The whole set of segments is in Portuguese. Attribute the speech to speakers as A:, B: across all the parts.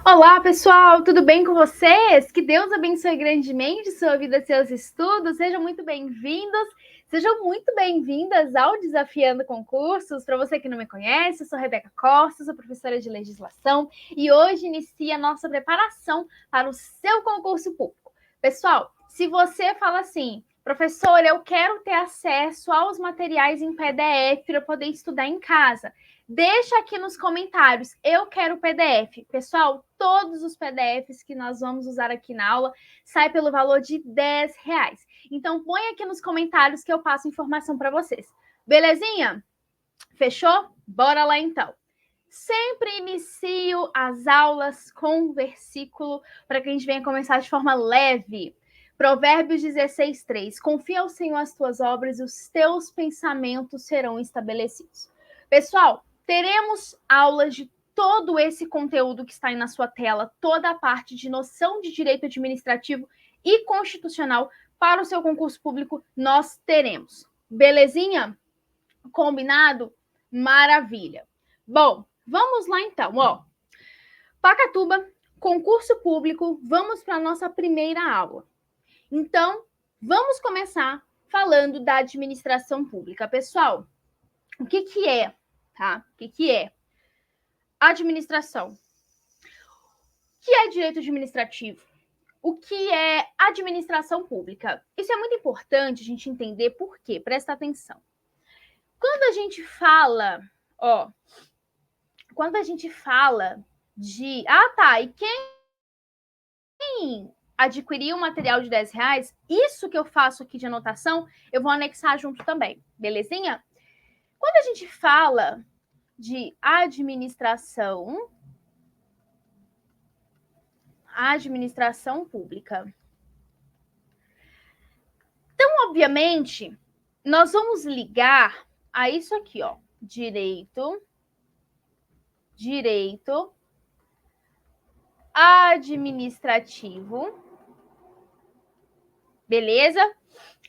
A: Olá, pessoal, tudo bem com vocês? Que Deus abençoe grandemente sua vida e seus estudos. Sejam muito bem-vindos, sejam muito bem-vindas ao Desafiando Concursos. Para você que não me conhece, eu sou Rebeca Costa, sou professora de legislação e hoje inicia a nossa preparação para o seu concurso público. Pessoal, se você fala assim, professora, eu quero ter acesso aos materiais em PDF para poder estudar em casa, deixa aqui nos comentários, eu quero PDF. Pessoal, todos os PDFs que nós vamos usar aqui na aula saem pelo valor de R$10. Então, põe aqui nos comentários que eu passo informação para vocês. Belezinha? Fechou? Bora lá então. Sempre inicio as aulas com um versículo para que a gente venha começar de forma leve. Provérbios 16:3. Confia ao Senhor as tuas obras e os teus pensamentos serão estabelecidos. Pessoal, teremos aulas de todo esse conteúdo que está aí na sua tela, toda a parte de noção de direito administrativo e constitucional para o seu concurso público, nós teremos. Belezinha? Combinado? Maravilha. Bom, vamos lá então, ó. Pacatuba, concurso público, vamos para a nossa primeira aula. Então, vamos começar falando da administração pública. Pessoal, o que é, tá? O que é administração? O que é direito administrativo? O que é administração pública? Isso é muito importante a gente entender por quê. Presta atenção. Quando a gente fala, de... e quem adquirir um material de R$10, isso que eu faço aqui de anotação, eu vou anexar junto também, belezinha? Quando a gente fala de administração pública, então, obviamente, nós vamos ligar a isso aqui, ó, direito administrativo, beleza?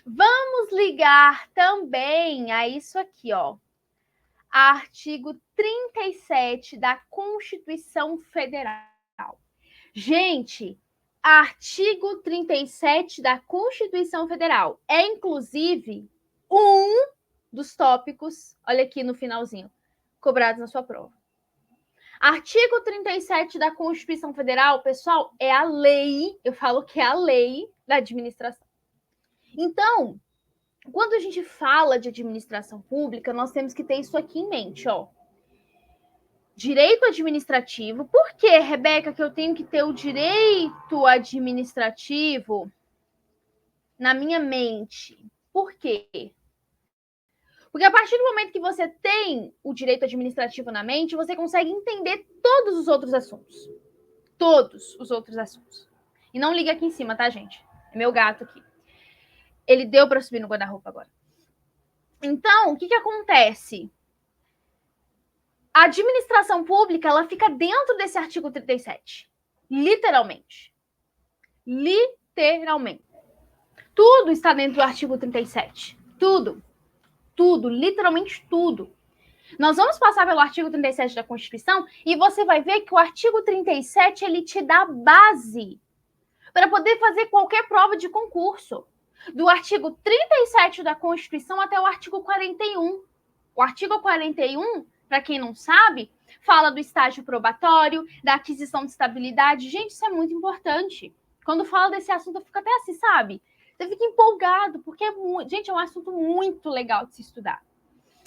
A: Vamos ligar também a isso aqui, ó, artigo 37 da Constituição Federal. Gente, artigo 37 da Constituição Federal é, inclusive, um dos tópicos, olha aqui no finalzinho, cobrados na sua prova. Artigo 37 da Constituição Federal, pessoal, é a lei, eu falo que é a lei da administração. Então, quando a gente fala de administração pública, nós temos que ter isso aqui em mente, ó. Direito administrativo. Por que, Rebeca, que eu tenho que ter o direito administrativo na minha mente? Por quê? Porque a partir do momento que você tem o direito administrativo na mente, você consegue entender todos os outros assuntos. Todos os outros assuntos. E não liga aqui em cima, tá, gente? É meu gato aqui. Ele deu para subir no guarda-roupa agora. Então, o que acontece? A administração pública, ela fica dentro desse artigo 37. Literalmente. Literalmente. Tudo está dentro do artigo 37. Tudo. Tudo. Literalmente tudo. Nós vamos passar pelo artigo 37 da Constituição e você vai ver que o artigo 37, ele te dá base para poder fazer qualquer prova de concurso. Do artigo 37 da Constituição até o artigo 41. O artigo 41, para quem não sabe, fala do estágio probatório, da aquisição de estabilidade. Gente, isso é muito importante. Quando fala desse assunto, eu fico até assim, sabe? Você fica empolgado, porque gente, é um assunto muito legal de se estudar.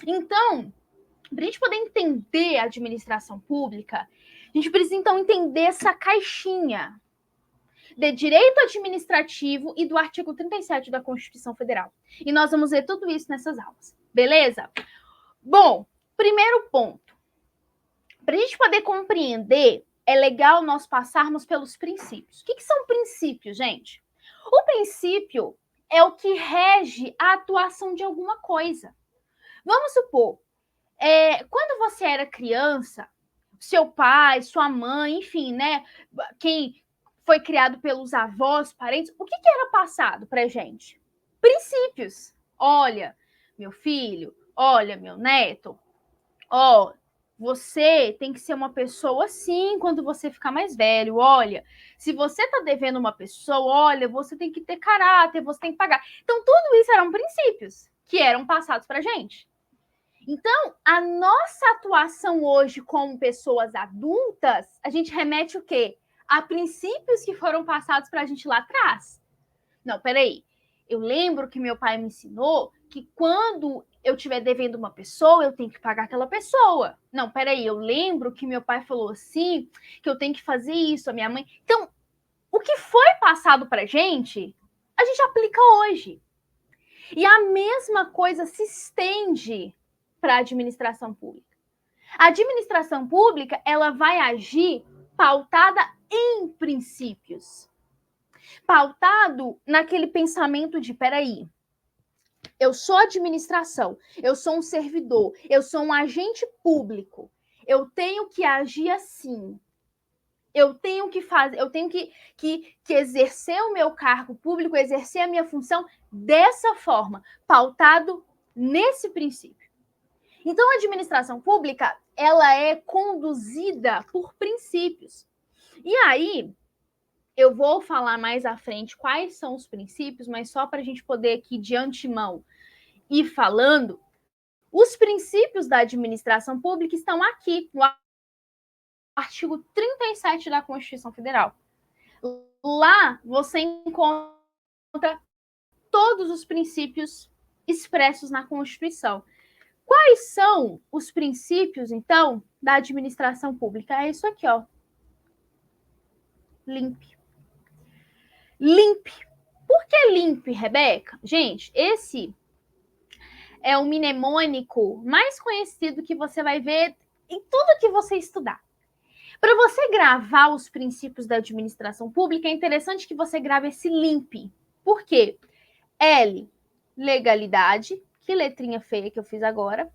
A: Então, para a gente poder entender a administração pública, a gente precisa, então, entender essa caixinha de direito administrativo e do artigo 37 da Constituição Federal. E nós vamos ver tudo isso nessas aulas, beleza? Bom, primeiro ponto. Para a gente poder compreender, é legal nós passarmos pelos princípios. O que são princípios, gente? O princípio é o que rege a atuação de alguma coisa. Vamos supor, quando você era criança, seu pai, sua mãe, enfim, né? Quem foi criado pelos avós, parentes, o que era passado para a gente? Princípios. Olha, meu filho, olha, meu neto, você tem que ser uma pessoa assim quando você ficar mais velho. Olha, se você está devendo uma pessoa, olha, você tem que ter caráter, você tem que pagar. Então, tudo isso eram princípios que eram passados para a gente. Então, a nossa atuação hoje como pessoas adultas, a gente remete o quê? A princípios que foram passados para a gente lá atrás. Não, peraí. Eu lembro que meu pai me ensinou que quando eu estiver devendo uma pessoa, eu tenho que pagar aquela pessoa. Não, peraí. Eu lembro que meu pai falou assim, que eu tenho que fazer isso, a minha mãe. Então, o que foi passado para a gente aplica hoje. E a mesma coisa se estende para a administração pública. A administração pública, ela vai agir pautada em princípios. Pautado naquele pensamento de, peraí, eu sou administração, eu sou um servidor, eu sou um agente público, eu tenho que agir assim. Eu tenho que fazer, eu tenho que exercer o meu cargo público, exercer a minha função dessa forma, pautado nesse princípio. Então, a administração pública, ela é conduzida por princípios. E aí, eu vou falar mais à frente quais são os princípios, mas só para a gente poder aqui, de antemão, ir falando, os princípios da administração pública estão aqui, no artigo 37 da Constituição Federal. Lá você encontra todos os princípios expressos na Constituição. Quais são os princípios, então, da administração pública? É isso aqui, ó. LIMP. LIMP. Por que LIMP, Rebeca? Gente, esse é o mnemônico mais conhecido que você vai ver em tudo que você estudar. Para você gravar os princípios da administração pública, é interessante que você grave esse LIMP. Por quê? L, legalidade. Que letrinha feia que eu fiz agora.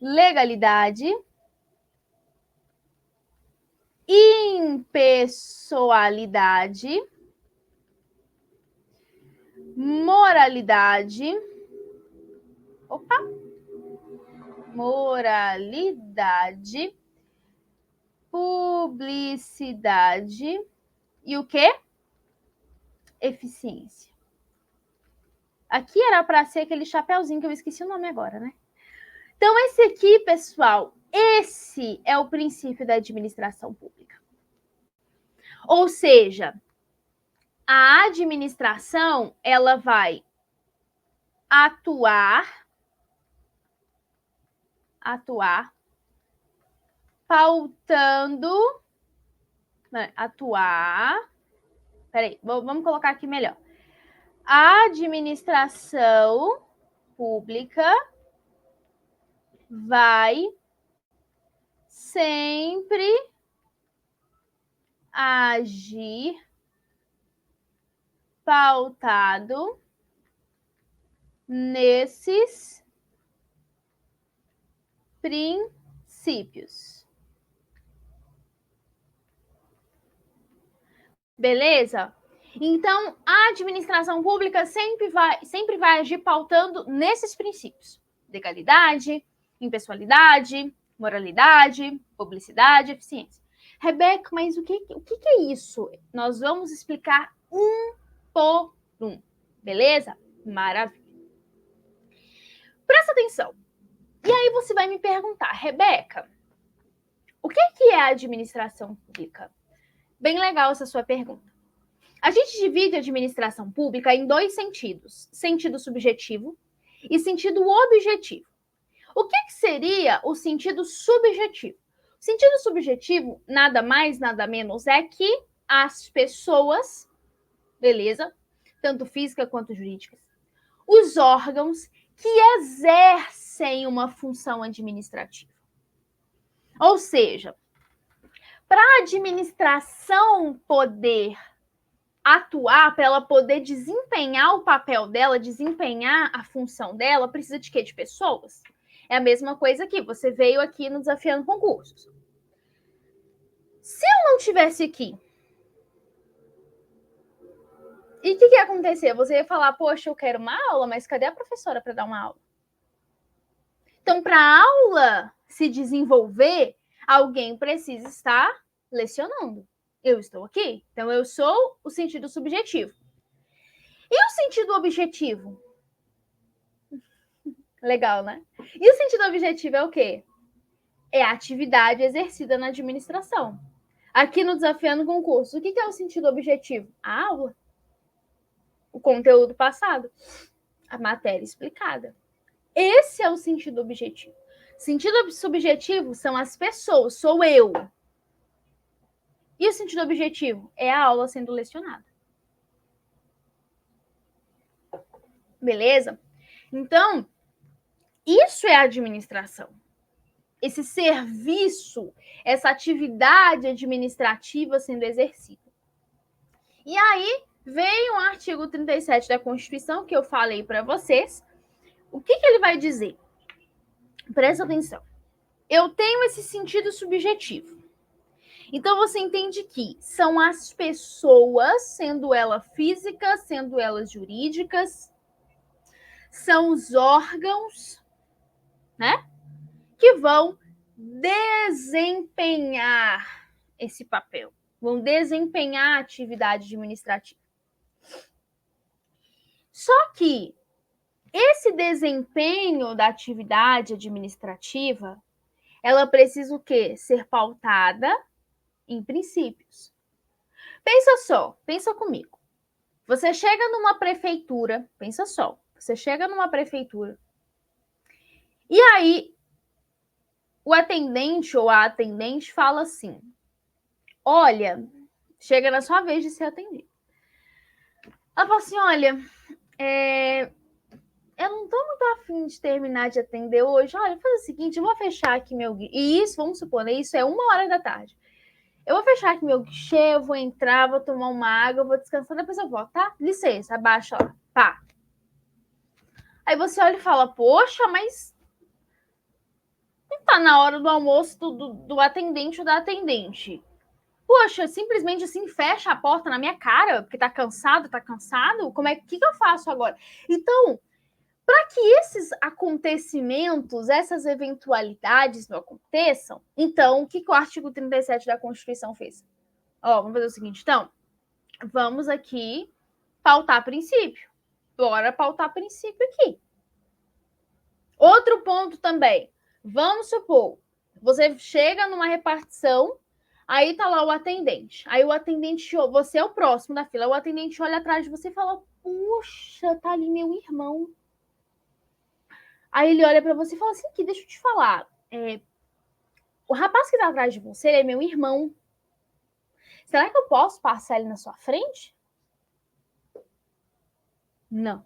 A: Legalidade. Impessoalidade. Moralidade. Opa! Moralidade. Publicidade e o quê? Eficiência. Aqui era para ser aquele chapeuzinho que eu esqueci o nome agora, né? Então, esse aqui, pessoal, esse é o princípio da administração pública. Ou seja, a administração, ela vai atuar, pautando, peraí, vamos colocar aqui melhor. A administração pública vai sempre agir pautado nesses princípios. Beleza? Então, a administração pública sempre vai agir pautando nesses princípios: legalidade, impessoalidade, moralidade, publicidade, eficiência. Rebeca, mas o que é isso? Nós vamos explicar um por um, beleza? Maravilha. Presta atenção. E aí você vai me perguntar, Rebeca, o que é a administração pública? Bem legal essa sua pergunta. A gente divide a administração pública em dois sentidos: sentido subjetivo e sentido objetivo. O que seria o sentido subjetivo? O sentido subjetivo, nada mais, nada menos, é que as pessoas, beleza, tanto física quanto jurídicas, os órgãos que exercem uma função administrativa. Ou seja, para a administração poder atuar, para ela poder desempenhar o papel dela, desempenhar a função dela, precisa de quê? De pessoas. É a mesma coisa aqui. Você veio aqui no Desafiando Concursos. Se eu não tivesse aqui, e o que ia acontecer? Você ia falar, poxa, eu quero uma aula, mas cadê a professora para dar uma aula? Então, para a aula se desenvolver, alguém precisa estar lecionando. Eu estou aqui, então eu sou o sentido subjetivo. E o sentido objetivo? Legal, né? E o sentido objetivo é o quê? É a atividade exercida na administração. Aqui no Desafiando Concurso, o que é o sentido objetivo? A aula. O conteúdo passado. A matéria explicada. Esse é o sentido objetivo. Sentido subjetivo são as pessoas, sou eu. E o sentido objetivo é a aula sendo lecionada. Beleza? Então, isso é administração. Esse serviço, essa atividade administrativa sendo exercida. E aí, vem o artigo 37 da Constituição, que eu falei para vocês. O que ele vai dizer? Presta atenção. Eu tenho esse sentido subjetivo. Então, você entende que são as pessoas, sendo elas físicas, sendo elas jurídicas, são os órgãos, né, que vão desempenhar esse papel, vão desempenhar a atividade administrativa. Só que esse desempenho da atividade administrativa, ela precisa o quê? Ser pautada em princípios. Pensa comigo. Você chega numa prefeitura, você chega numa prefeitura, e aí o atendente ou a atendente fala assim, olha, chega na sua vez de ser atendido. Ela fala assim, olha, eu não tô muito afim de terminar de atender hoje. Olha, faz o seguinte, eu vou fechar aqui meu guichê. E isso, vamos supor, né, isso é 1h da tarde. Eu vou fechar aqui meu guichê, eu vou entrar, vou tomar uma água, vou descansar, depois eu volto, tá? Licença, abaixa lá, pá. Aí você olha e fala, poxa, mas não tá na hora do almoço do atendente ou da atendente. Poxa, simplesmente assim, fecha a porta na minha cara, porque tá cansado? Como é que eu faço agora? Então, para que esses acontecimentos, essas eventualidades não aconteçam, então, o que o artigo 37 da Constituição fez? Vamos fazer o seguinte, então, vamos aqui pautar princípio. Bora pautar princípio aqui. Outro ponto também. Vamos supor, você chega numa repartição, aí tá lá o atendente. Aí o atendente, você é o próximo da fila, o atendente olha atrás de você e fala, puxa, tá ali meu irmão. Aí ele olha para você e fala assim, aqui, deixa eu te falar, o rapaz que tá atrás de você, ele é meu irmão. Será que eu posso passar ele na sua frente? Não.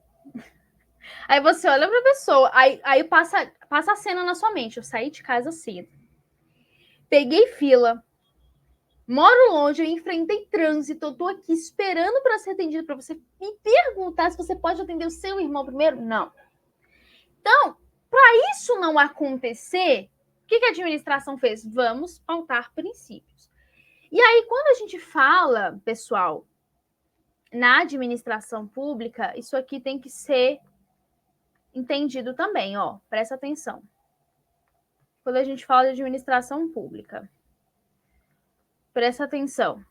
A: Aí você olha pra pessoa, aí passa a cena na sua mente. Eu saí de casa cedo. Peguei fila. Moro longe, eu enfrentei trânsito. Eu tô aqui esperando para ser atendido, para você me perguntar se você pode atender o seu irmão primeiro? Não. Então, para isso não acontecer, o que a administração fez? Vamos pautar princípios. E aí, quando a gente fala, pessoal, na administração pública, isso aqui tem que ser entendido também, presta atenção. Quando a gente fala de administração pública, presta atenção.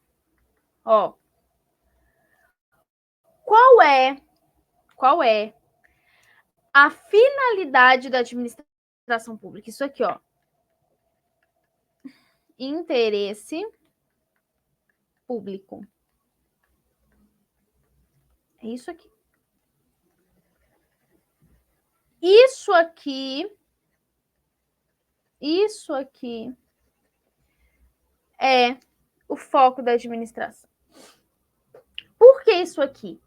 A: Qual é a finalidade da administração pública? Isso aqui, interesse público. É isso aqui. Isso aqui é o foco da administração. Por que isso aqui?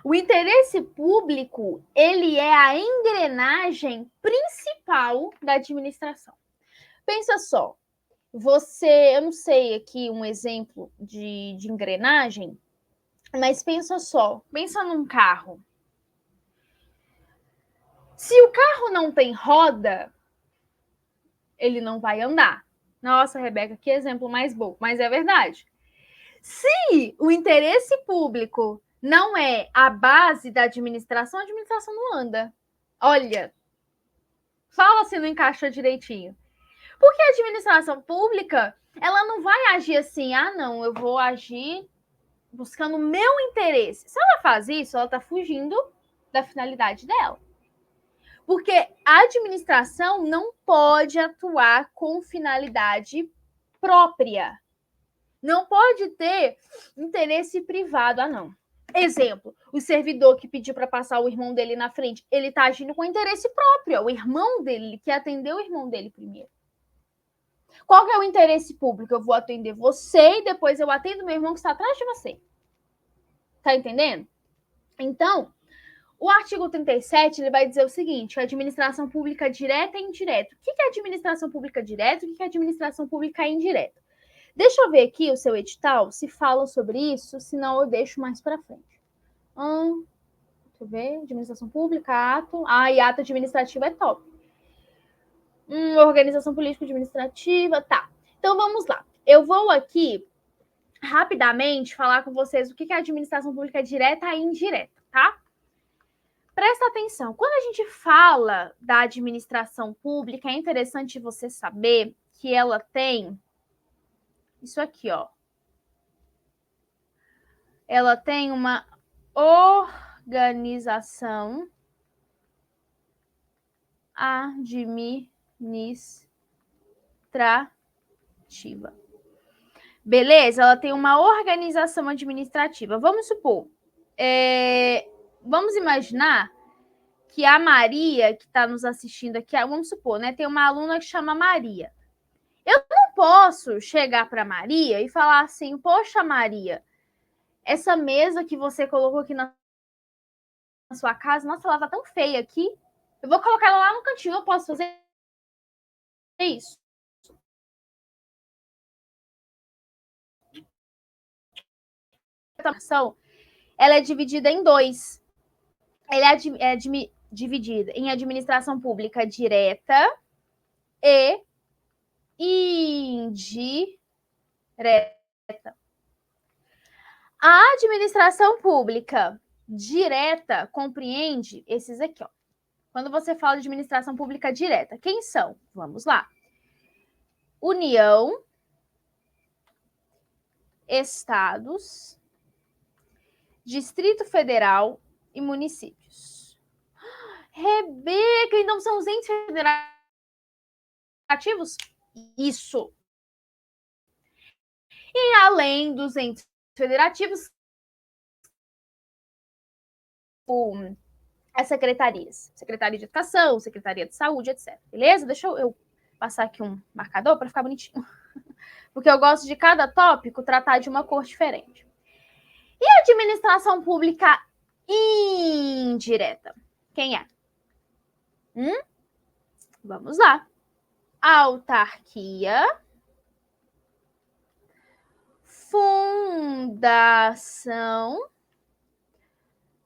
A: O interesse público, ele é a engrenagem principal da administração. Pensa só, eu não sei aqui um exemplo de engrenagem, mas pensa num carro. Se o carro não tem roda, ele não vai andar. Nossa, Rebeca, que exemplo mais bom, mas é verdade. Se o interesse público não é a base da administração, a administração não anda. Olha, fala se não encaixa direitinho. Porque a administração pública, ela não vai agir assim, não, eu vou agir buscando o meu interesse. Se ela faz isso, ela está fugindo da finalidade dela. Porque a administração não pode atuar com finalidade própria. Não pode ter interesse privado, não. Exemplo, o servidor que pediu para passar o irmão dele na frente, ele está agindo com interesse próprio. É o irmão dele, ele quer atender o irmão dele primeiro. Qual que é o interesse público? Eu vou atender você e depois eu atendo meu irmão que está atrás de você. Tá entendendo? Então, o artigo 37 ele vai dizer o seguinte: a administração pública direta e indireta. O que é administração pública direta? O que é administração pública indireta? Deixa eu ver aqui o seu edital, se fala sobre isso, senão eu deixo mais para frente. Deixa eu ver, administração pública, ato. E ato administrativo é top. Organização político-administrativa, tá. Então, vamos lá. Eu vou aqui, rapidamente, falar com vocês o que é administração pública direta e indireta, tá? Presta atenção. Quando a gente fala da administração pública, é interessante você saber que ela tem isso aqui, ó. Ela tem uma organização administrativa. Beleza? Ela tem uma organização administrativa. Vamos supor, vamos imaginar que a Maria, que está nos assistindo aqui, vamos supor, né? Tem uma aluna que chama Maria. Eu não posso chegar para Maria e falar assim, poxa, Maria, essa mesa que você colocou aqui na sua casa, nossa, ela tá tão feia aqui. Eu vou colocar ela lá no cantinho, eu posso fazer isso? Ela é dividida em dois. Ela é dividida em administração pública direta e indireta. A administração pública direta compreende esses aqui, ó. Quando você fala de administração pública direta, quem são? Vamos lá. União, estados, Distrito Federal e municípios. Rebeca, então são os entes federativos? Isso. E além dos entes federativos, as secretarias. Secretaria de Educação, Secretaria de Saúde, etc. Beleza? Deixa eu passar aqui um marcador para ficar bonitinho. Porque eu gosto de cada tópico tratar de uma cor diferente. E a administração pública indireta? Quem é? Vamos lá. Autarquia, fundação,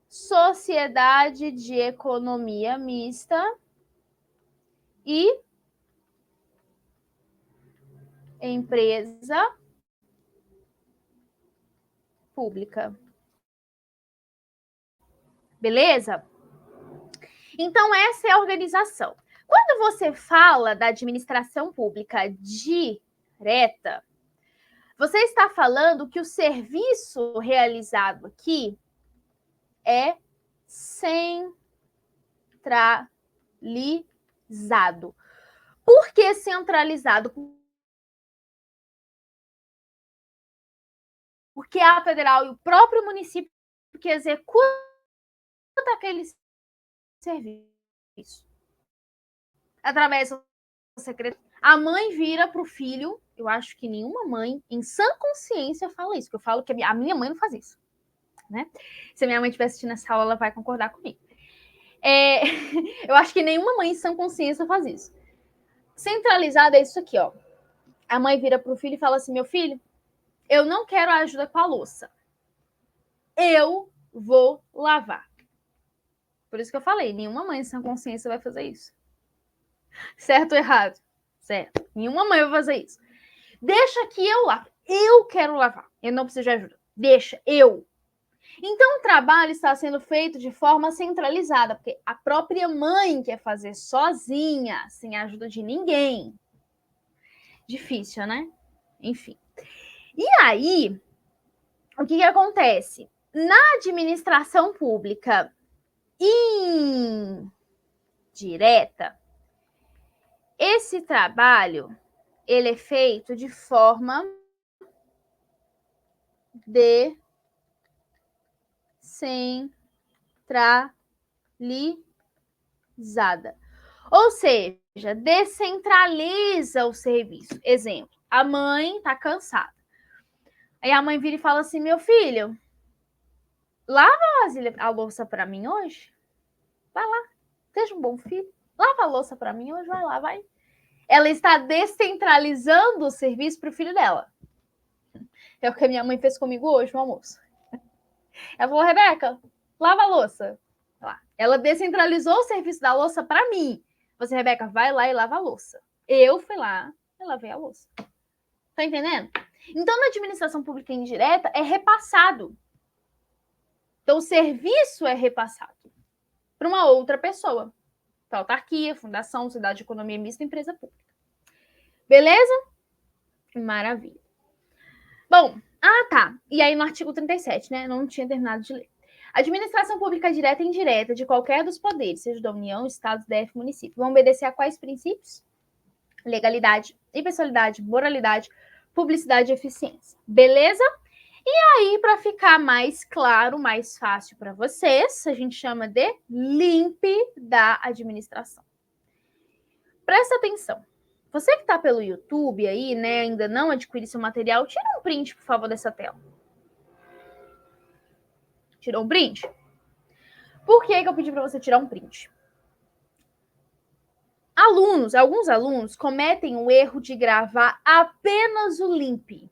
A: sociedade de economia mista e empresa pública. Beleza? Então, essa é a organização. Quando você fala da administração pública direta, você está falando que o serviço realizado aqui é centralizado. Por que centralizado? Porque a federal e o próprio município que executa aquele serviço. Através do secretário. A mãe vira para o filho. Eu acho que nenhuma mãe, em sã consciência, fala isso. Que eu falo que a minha mãe não faz isso. Né? Se a minha mãe estiver assistindo essa aula, ela vai concordar comigo. Eu acho que nenhuma mãe, em sã consciência, faz isso. Centralizado é isso aqui, ó. A mãe vira para o filho e fala assim: meu filho, eu não quero ajuda com a louça. Eu vou lavar. Por isso que eu falei, nenhuma mãe sem consciência vai fazer isso. Certo ou errado? Certo. Nenhuma mãe vai fazer isso. Deixa que eu lavo. Eu quero lavar. Eu não preciso de ajuda. Deixa, eu. Então, o trabalho está sendo feito de forma centralizada, porque a própria mãe quer fazer sozinha, sem a ajuda de ninguém. Difícil, né? Enfim. E aí, o que acontece? Na administração pública indireta, esse trabalho ele é feito de forma descentralizada. Ou seja, descentraliza o serviço. Exemplo, a mãe está cansada. Aí a mãe vira e fala assim, meu filho, lava a louça para mim hoje? Vai lá, seja um bom filho. Lava a louça para mim hoje, vai lá, vai. Ela está descentralizando o serviço para o filho dela. É o que a minha mãe fez comigo hoje no almoço. Ela falou, Rebeca, lava a louça. Ela descentralizou o serviço da louça para mim. Você, Rebeca, vai lá e lava a louça. Eu fui lá e lavei a louça. Tá entendendo? Então, na administração pública indireta, é repassado. Então, o serviço é repassado para uma outra pessoa. Para autarquia, fundação, sociedade de economia mista, empresa pública. Beleza? Maravilha. Bom, tá. E aí no artigo 37, né? Não tinha terminado de ler. Administração pública direta e indireta de qualquer dos poderes, seja da União, Estado, DF, município, vão obedecer a quais princípios? Legalidade, impessoalidade, moralidade, publicidade e eficiência. Beleza? E aí, para ficar mais claro, mais fácil para vocês, a gente chama de LIMP da administração. Presta atenção. Você que está pelo YouTube aí, né, ainda não adquiriu seu material, tira um print, por favor, dessa tela. Tirou um print? Por que eu pedi para você tirar um print? Alguns alunos cometem o erro de gravar apenas o LIMP.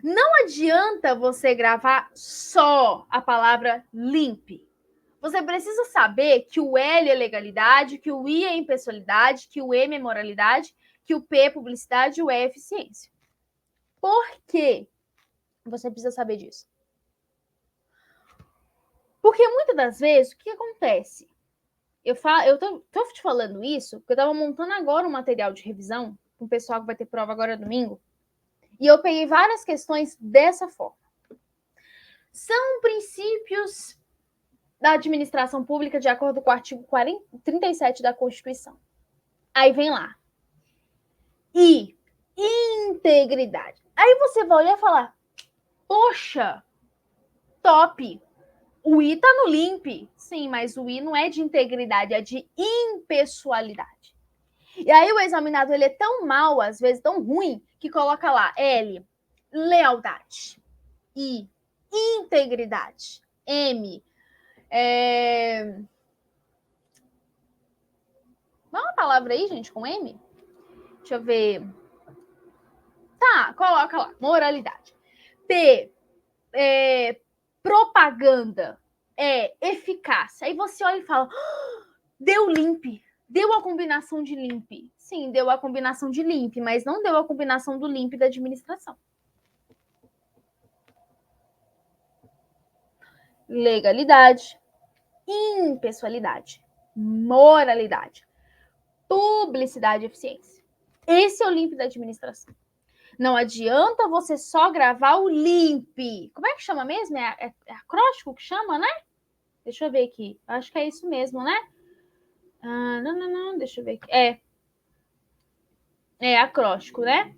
A: Não adianta você gravar só a palavra LIMP. Você precisa saber que o L é legalidade, que o I é impessoalidade, que o M é moralidade, que o P é publicidade e o E é eficiência. Por quê? Você precisa saber disso. Porque muitas das vezes, o que acontece? Eu tô te falando isso porque eu tava montando agora um material de revisão com o pessoal que vai ter prova agora domingo. E eu peguei várias questões dessa forma. São princípios da administração pública de acordo com o artigo 37 da Constituição. Aí vem lá. I, integridade. Aí você vai olhar e falar, poxa, top, o I tá no LIMP. Sim, mas o I não é de integridade, é de impessoalidade. E aí o examinado ele é tão mal, às vezes tão ruim, que coloca lá L, lealdade. I, integridade. M, Dá uma palavra aí, gente, com M? Deixa eu ver. Tá, coloca lá, moralidade. P, propaganda. Eficácia. Aí você olha e fala, deu LIMP. Deu a combinação de LIMP. Sim, deu a combinação de LIMP, mas não deu a combinação do LIMP da administração. Legalidade, impessoalidade, moralidade, publicidade e eficiência. Esse é o LIMP da administração. Não adianta você só gravar o LIMP. Como é que chama mesmo? É acróstico que chama, né? Deixa eu ver aqui. Acho que é isso mesmo, né? Não. Deixa eu ver aqui. É acróstico, né?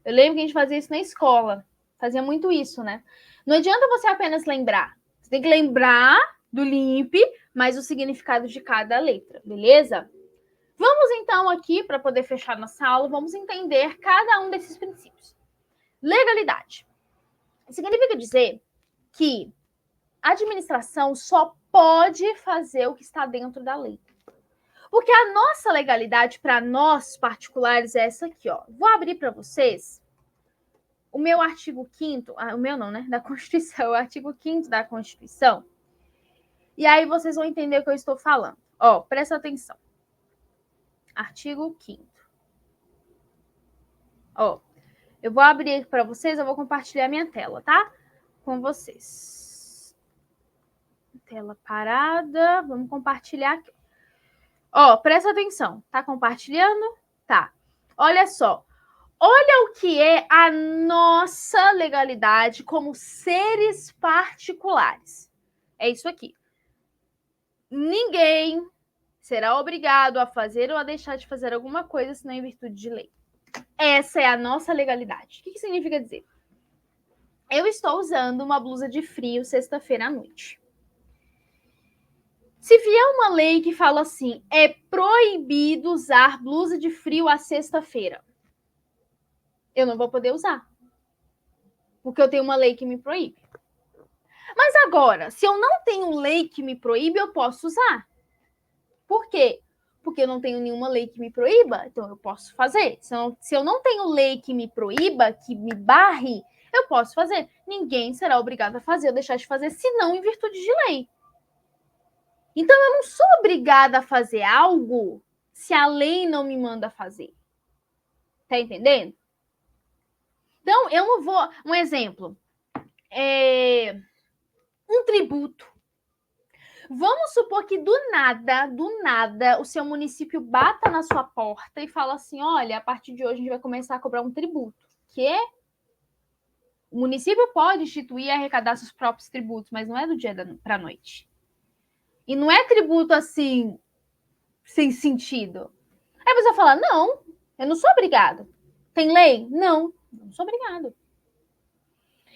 A: Eu lembro que a gente fazia isso na escola. Fazia muito isso, né? Não adianta você apenas lembrar. Você tem que lembrar do LIMP, mas o significado de cada letra, beleza? Vamos então aqui, para poder fechar nossa aula, vamos entender cada um desses princípios. Legalidade. Significa dizer que a administração só pode fazer o que está dentro da lei. Porque a nossa legalidade, para nós particulares, é essa aqui, ó. Vou abrir para vocês o meu artigo 5º, o meu não, né? Da Constituição, o artigo 5º da Constituição. E aí vocês vão entender o que eu estou falando. Ó, presta atenção. Artigo 5º. Ó, eu vou abrir aqui para vocês, eu vou compartilhar minha tela, tá? Com vocês. Tela parada, vamos compartilhar aqui. Ó, presta atenção. Tá compartilhando? Tá. Olha só. Olha o que é a nossa legalidade como seres particulares. É isso aqui. Ninguém será obrigado a fazer ou a deixar de fazer alguma coisa senão em virtude de lei. Essa é a nossa legalidade. O que significa dizer? Eu estou usando uma blusa de frio sexta-feira à noite. Se vier uma lei que fala assim, é proibido usar blusa de frio à sexta-feira, eu não vou poder usar. Porque eu tenho uma lei que me proíbe. Mas agora, se eu não tenho lei que me proíbe, eu posso usar. Por quê? Porque eu não tenho nenhuma lei que me proíba, então eu posso fazer. Se eu não tenho lei que me proíba, que me barre, eu posso fazer. Ninguém será obrigado a fazer ou deixar de fazer, senão em virtude de lei. Então eu não sou obrigada a fazer algo se a lei não me manda fazer. Tá entendendo? Então eu não vou. Um exemplo. Um tributo. Vamos supor que do nada, o seu município bata na sua porta e fala assim: olha, a partir de hoje a gente vai começar a cobrar um tributo. Que é? O município pode instituir e arrecadar seus próprios tributos, mas não é do dia para a noite. E não é tributo assim, sem sentido. Aí você vai falar: não, eu não sou obrigado. Tem lei? Não, não sou obrigado.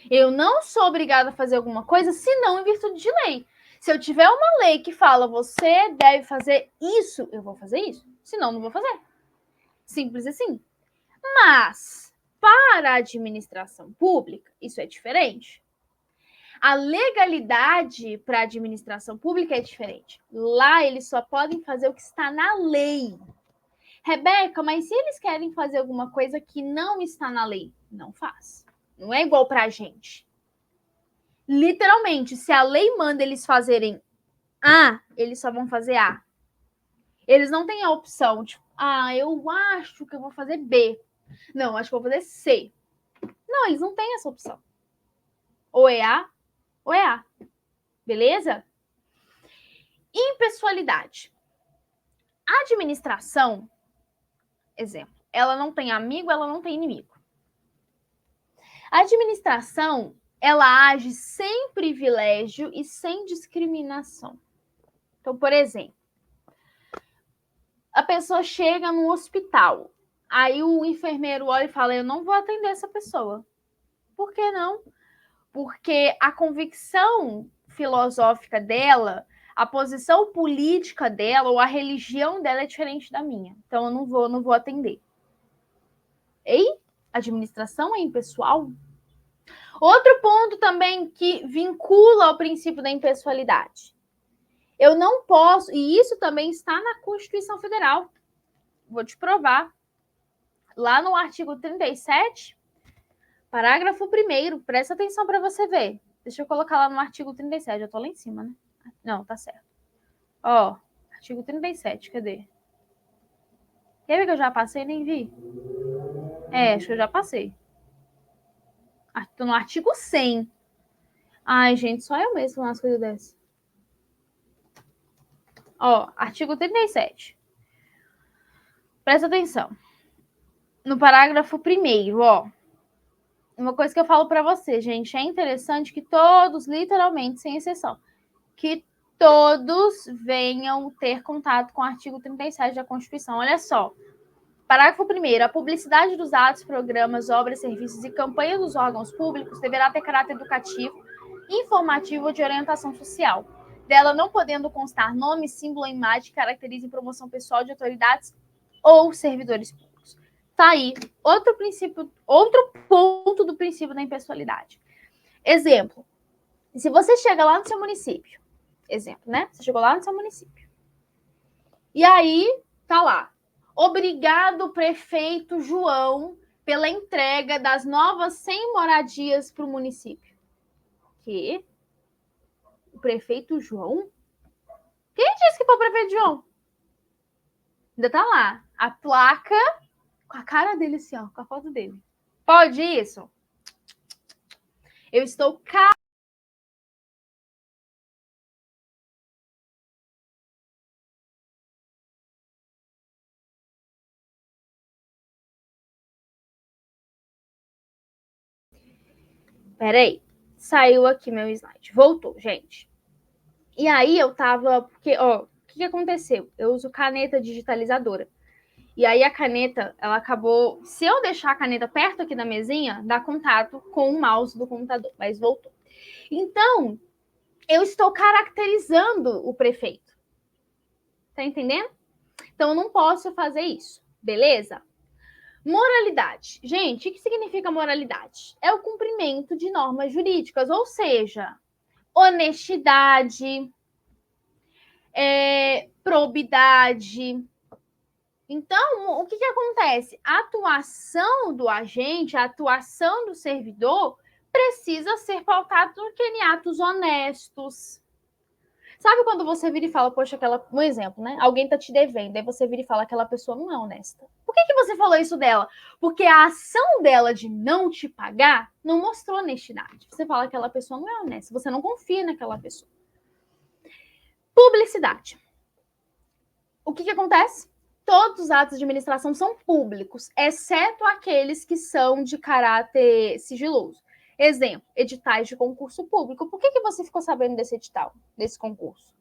A: Eu não sou obrigada a fazer alguma coisa, senão em virtude de lei. Se eu tiver uma lei que fala você deve fazer isso, eu vou fazer isso. Senão, não vou fazer. Simples assim. Mas, para a administração pública, isso é diferente. A legalidade para a administração pública é diferente. Lá, eles só podem fazer o que está na lei. Rebeca, mas se eles querem fazer alguma coisa que não está na lei, não faz. Não é igual para a gente. Literalmente, se a lei manda eles fazerem A, eles só vão fazer A. Eles não têm a opção, tipo, eu acho que eu vou fazer B. Não, acho que eu vou fazer C. Não, eles não têm essa opção. Ou é A, ou é A. Beleza? Impessoalidade. A administração, exemplo, ela não tem amigo, ela não tem inimigo. A administração, ela age sem privilégio e sem discriminação. Então, por exemplo, a pessoa chega no hospital, aí o enfermeiro olha e fala: eu não vou atender essa pessoa. Por que não? Porque a convicção filosófica dela, a posição política dela ou a religião dela é diferente da minha. Então eu não vou atender. E administração é impessoal. Outro ponto também que vincula ao princípio da impessoalidade. Eu não posso, e isso também está na Constituição Federal. Vou te provar. Lá no artigo 37, parágrafo 1º, presta atenção para você ver. Deixa eu colocar lá no artigo 37, eu tô lá em cima, né? Não, tá certo. Ó, artigo 37, cadê? Quer ver que eu já passei e nem vi? Acho que eu já passei. Tô no artigo 100. Ai, gente, só eu mesmo falar umas coisas dessas. Ó, artigo 37. Presta atenção. No parágrafo 1º, ó. Uma coisa que eu falo para você, gente, é interessante que todos, literalmente, sem exceção, que todos venham ter contato com o artigo 37 da Constituição. Olha só. Parágrafo 1º. A publicidade dos atos, programas, obras, serviços e campanhas dos órgãos públicos deverá ter caráter educativo, informativo ou de orientação social. Dela não podendo constar nome, símbolo ou imagem que caracterizem promoção pessoal de autoridades ou servidores públicos. Tá aí outro princípio, outro ponto do princípio da impessoalidade. Exemplo. Se você chega lá no seu município, exemplo, né? Você chegou lá no seu município. E aí, tá lá. Obrigado, prefeito João, pela entrega das novas 100 moradias para o município. Que? O prefeito João? Quem disse que foi o prefeito João? Ainda tá lá. A placa com a cara dele assim, ó, com a foto dele. Pode isso? Eu estou Peraí. Saiu aqui meu slide. Voltou, gente. E aí eu tava... Porque, ó, o que aconteceu? Eu uso caneta digitalizadora. E aí a caneta, ela acabou... Se eu deixar a caneta perto aqui da mesinha, dá contato com o mouse do computador. Mas voltou. Então, eu estou caracterizando o prefeito. Tá entendendo? Então, eu não posso fazer isso. Beleza? Moralidade. Gente, o que significa moralidade? É o cumprimento de normas jurídicas, ou seja, honestidade, probidade. Então, o que acontece? A atuação do agente, a atuação do servidor precisa ser pautada em atos honestos. Sabe quando você vira e fala, poxa, um exemplo, né? Alguém tá te devendo, aí você vira e fala, aquela pessoa não é honesta. Por que você falou isso dela? Porque a ação dela de não te pagar não mostrou honestidade. Você fala que aquela pessoa não é honesta, você não confia naquela pessoa. Publicidade. O que acontece? Todos os atos de administração são públicos, exceto aqueles que são de caráter sigiloso. Exemplo, editais de concurso público. Por que você ficou sabendo desse edital, desse concurso?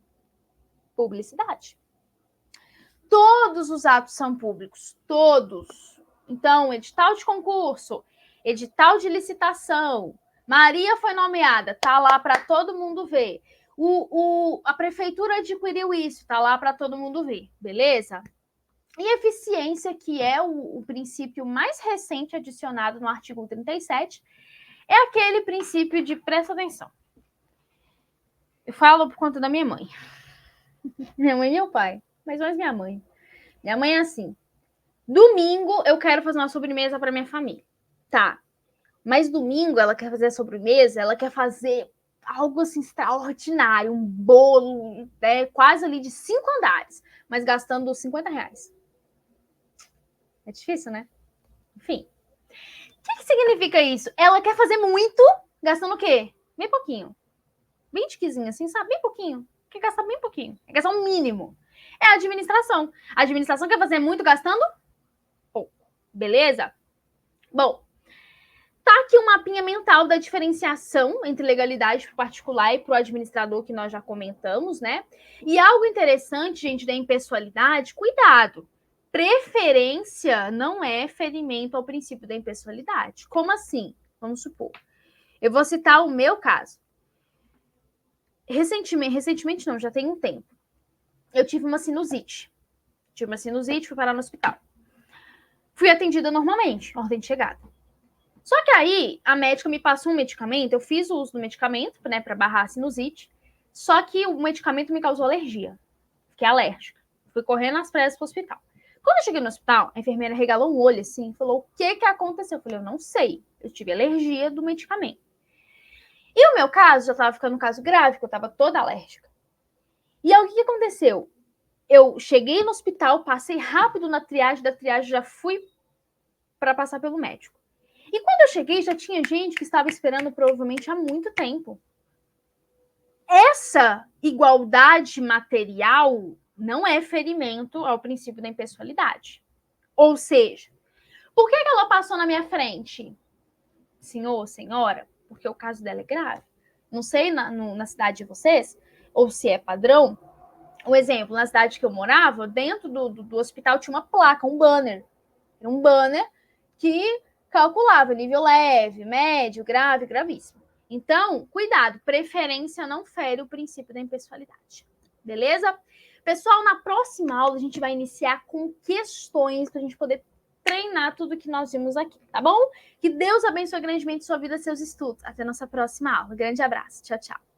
A: Publicidade. Todos os atos são públicos, todos. Então, edital de concurso, edital de licitação, Maria foi nomeada, tá lá para todo mundo ver. A prefeitura adquiriu isso, tá lá para todo mundo ver, beleza? E eficiência, que é o princípio mais recente adicionado no artigo 37, é aquele princípio de presta atenção. Eu falo por conta da minha mãe. Minha mãe e meu pai, mas mais minha mãe. Minha mãe é assim, domingo eu quero fazer uma sobremesa para minha família. Tá, mas domingo ela quer fazer a sobremesa, ela quer fazer algo assim extraordinário, um bolo, né, quase ali de 5 andares, mas gastando R$50. É difícil, né? Enfim. O que significa isso? Ela quer fazer muito, gastando o quê? Bem pouquinho. Bem tiquezinho, assim, sabe? Bem pouquinho. Quer gastar bem pouquinho. Quer gastar um mínimo. É a administração. A administração quer fazer muito gastando pouco. Beleza? Bom, tá aqui um mapinha mental da diferenciação entre legalidade para o particular e para o administrador, que nós já comentamos, né? E algo interessante, gente, da impessoalidade, cuidado. Preferência não é ferimento ao princípio da impessoalidade. Como assim? Vamos supor. Eu vou citar o meu caso. Recentemente não, já tem um tempo. Eu tive uma sinusite. Fui parar no hospital. Fui atendida normalmente, ordem de chegada. Só que aí, a médica me passou um medicamento, eu fiz o uso do medicamento, né, para barrar a sinusite, só que o medicamento me causou alergia. Fiquei alérgica. Fui correndo às pressas pro hospital. Quando eu cheguei no hospital, a enfermeira regalou um olho assim e falou: o que aconteceu? Eu falei: eu não sei. Eu tive alergia do medicamento. E o meu caso já estava ficando um caso grave, porque eu estava toda alérgica. E aí o que aconteceu? Eu cheguei no hospital, passei rápido na triagem, da triagem já fui para passar pelo médico. E quando eu cheguei, já tinha gente que estava esperando provavelmente há muito tempo. Essa igualdade material não é ferimento ao princípio da impessoalidade. Ou seja, por que ela passou na minha frente? Senhor, senhora, porque o caso dela é grave. Não sei na cidade de vocês, ou se é padrão. Um exemplo, na cidade que eu morava, dentro do hospital tinha uma placa, um banner. Era um banner que calculava nível leve, médio, grave, gravíssimo. Então, cuidado, preferência não fere o princípio da impessoalidade. Beleza? Pessoal, na próxima aula a gente vai iniciar com questões para a gente poder treinar tudo que nós vimos aqui, tá bom? Que Deus abençoe grandemente sua vida e seus estudos. Até nossa próxima aula. Grande abraço. Tchau, tchau.